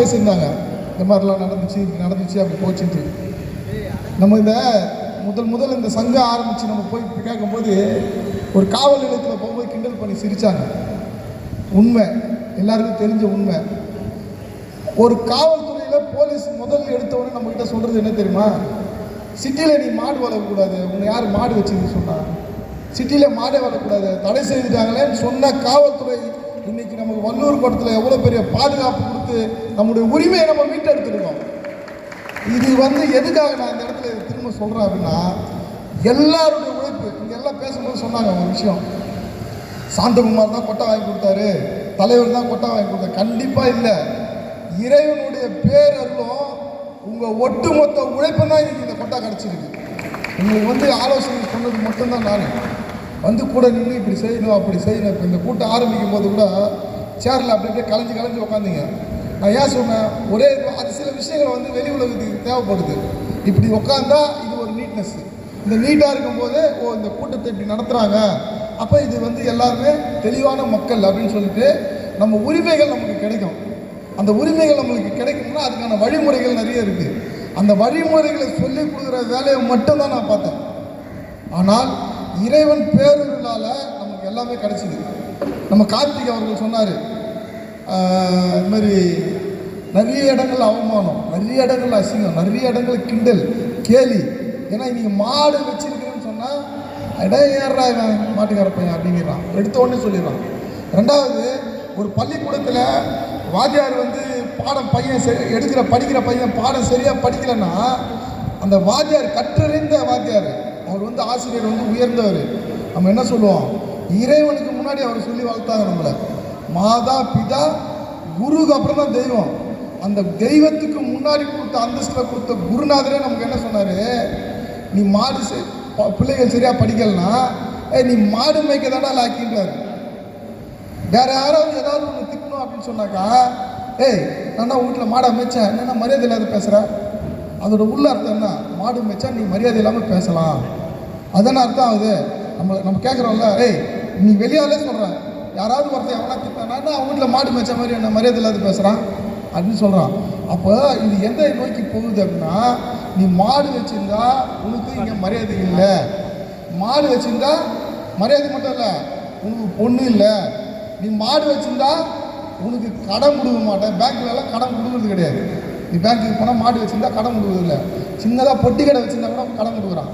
பேசியிருந்தாங்க, இந்த மாதிரிலாம் நடந்துச்சு அப்படி போச்சுட்டு. நம்ம இந்த முதல் இந்த சங்கம் ஆரம்பித்து நம்ம போய் கேட்கும்போது ஒரு காவல் நிலையத்தில் போகும்போது கிண்டல் பண்ணி சிரித்தாங்க. உண்மை, எல்லாருக்கும் தெரிஞ்ச உண்மை. ஒரு காவல்துறையில் போலீஸ் முதல்ல எடுத்தவொடனே நம்மக்கிட்ட சொல்கிறது என்ன தெரியுமா? சிட்டியில் நீ மாடு வளர்க்கக்கூடாது, உன்னை யார் மாடு வச்சுன்னு சொன்னான்? சிட்டியில் மாடே வளர்க்கக்கூடாது, தடை செய்துட்டாங்களேன்னு சொன்ன காவல்துறை இன்னைக்கு நமக்கு வள்ளூர் கோட்டத்தில் எவ்வளோ பெரிய பாதுகாப்பு கொடுத்து நம்முடைய உரிமையை நம்ம மீட்டெடுத்துருக்கோம். இது எதுக்காக நான் இந்த இடத்துல திரும்ப சொல்கிறேன் அப்படின்னா, எல்லாருடைய உழைப்பு. இங்கே எல்லாம் பேசும்போது சொன்னாங்க ஒரு விஷயம், சாந்தகுமார் தான் கொட்டை வாங்கி கொடுத்தாரு, தலைவர் தான் கொட்டை வாங்கி கொடுத்தாரு. கண்டிப்பாக இல்லை. இறைவனுடைய பேரருளும் உங்கள் ஒட்டுமொத்த உழைப்பும் தான் இன்னைக்கு இந்த கொட்டா கிடச்சிருக்கு. உங்களுக்கு ஆலோசனை சொன்னது மட்டும்தான். நான் கூட நின்று இப்படி செய்யணும் அப்படி செய்யணும். இப்போ இந்த கூட்டம் ஆரம்பிக்கும் போது கூட சேரில் அப்படியே கலைஞ்சு உட்காந்திங்க. நான் ஏன் சொன்னேன், ஒரே அது சில விஷயங்கள் வெளி உலகத்துக்கு தேவைப்படுது. இப்படி உட்காந்தா இது ஒரு நீட்னஸ். இந்த நீட்டாக இருக்கும்போது இந்த கூட்டத்தை இப்படி நடத்துகிறாங்க, அப்போ இது எல்லாருமே தெளிவான மக்கள் அப்படின்னு சொல்லிட்டு நம்ம உரிமைகள் நமக்கு கிடைக்கும். அந்த உரிமைகள் நம்மளுக்கு கிடைக்கணும்னா அதுக்கான வழிமுறைகள் நிறைய இருக்குது. அந்த வழிமுறைகளை சொல்லிக் கொடுக்குற வேலையை மட்டும்தான் நான் பார்த்தேன். ஆனால் இறைவன் பேருளால் நமக்கு எல்லாமே கிடைச்சிது. நம்ம கார்த்திக் அவர்கள் சொன்னார், இது மாதிரி நிறைய இடங்கள் அவமானம், நிறைய இடங்கள் அசிங்கம், நிறைய இடங்கள் கிண்டல் கேலி. ஏன்னா இன்றைக்கி மாடு வச்சிருக்கிறேன்னு சொன்னால் ஏறா இவன் மாட்டுக்கார பையன் அப்படிங்கிறான், எடுத்த உடனே சொல்லிடுறான். ரெண்டாவது, ஒரு பள்ளிக்கூடத்தில் வாத்தியார் பாடம் பையன் படிக்கிற பையன் பாடம் சரியாக படிக்கலைன்னா அந்த வாத்தியார் கற்றறிந்த வாத்தியார், அவர் ஆசிரியர் உயர்ந்தவர். நம்ம என்ன சொல்லுவோம், இறைவனுக்கு முன்னாடி அவர் சொல்லி வளர்த்தாங்க நம்மளை. மாதா பிதா குருக்கு அப்புறம் தான் தெய்வம். அந்த தெய்வத்துக்கு முன்னாடி கொடுத்த அந்தஸ்தில் கொடுத்த குருநாதரே நமக்கு என்ன சொன்னார், நீ மாடு பிள்ளைகள் சரியாக படிக்கலைன்னா நீ மாடு மேய்க்க தானே லாக்கின்றார். வேற யாராவது ஏதாவது ஒன்று திக்கணும் அப்படின்னு சொன்னாக்கா, நான் உங்கள் வீட்டில் மாடை மேய்ச்சேன், என்னென்ன மரியாதை இல்லாத பேசுகிறேன். அதோட உள்ள அர்த்தம் என்ன? மாடு மேய்ச்சா நீ மரியாதை இல்லாமல் பேசலாம், அதான அர்த்தம் ஆகுது. நம்ம கேட்குறோம்ல, நீ வெளியாலே சொல்கிறேன், யாராவது ஒருத்தர் எவனா திட்டானா அவங்க வீட்டில் மாடு மேய்ச்ச மாதிரி என்ன மரியாதை இல்லாத பேசுகிறான் அப்படின்னு சொல்கிறான். அப்போ இது எந்த நோக்கி போகுது அப்படின்னா, நீ மாடு வச்சுருந்தா உனக்கு இங்கே மரியாதை இல்லை, மாடு வச்சுருந்தா மரியாதை மட்டும் இல்லை, உனக்கு பொண்ணு இல்லை. நீ மாடு வச்சுருந்தா உனக்கு கடன் கொடுக்க மாட்டேன், பேங்க்லலாம் கடன் கொடுக்குறது கிடையாது. நீ பேங்க்குக்கு போனால் மாடு வச்சுருந்தா கடன் கொடுக்குறது இல்லை. சின்னதாக பொட்டி கடை வச்சுருந்தா கூட கடன் கொடுக்குறான்.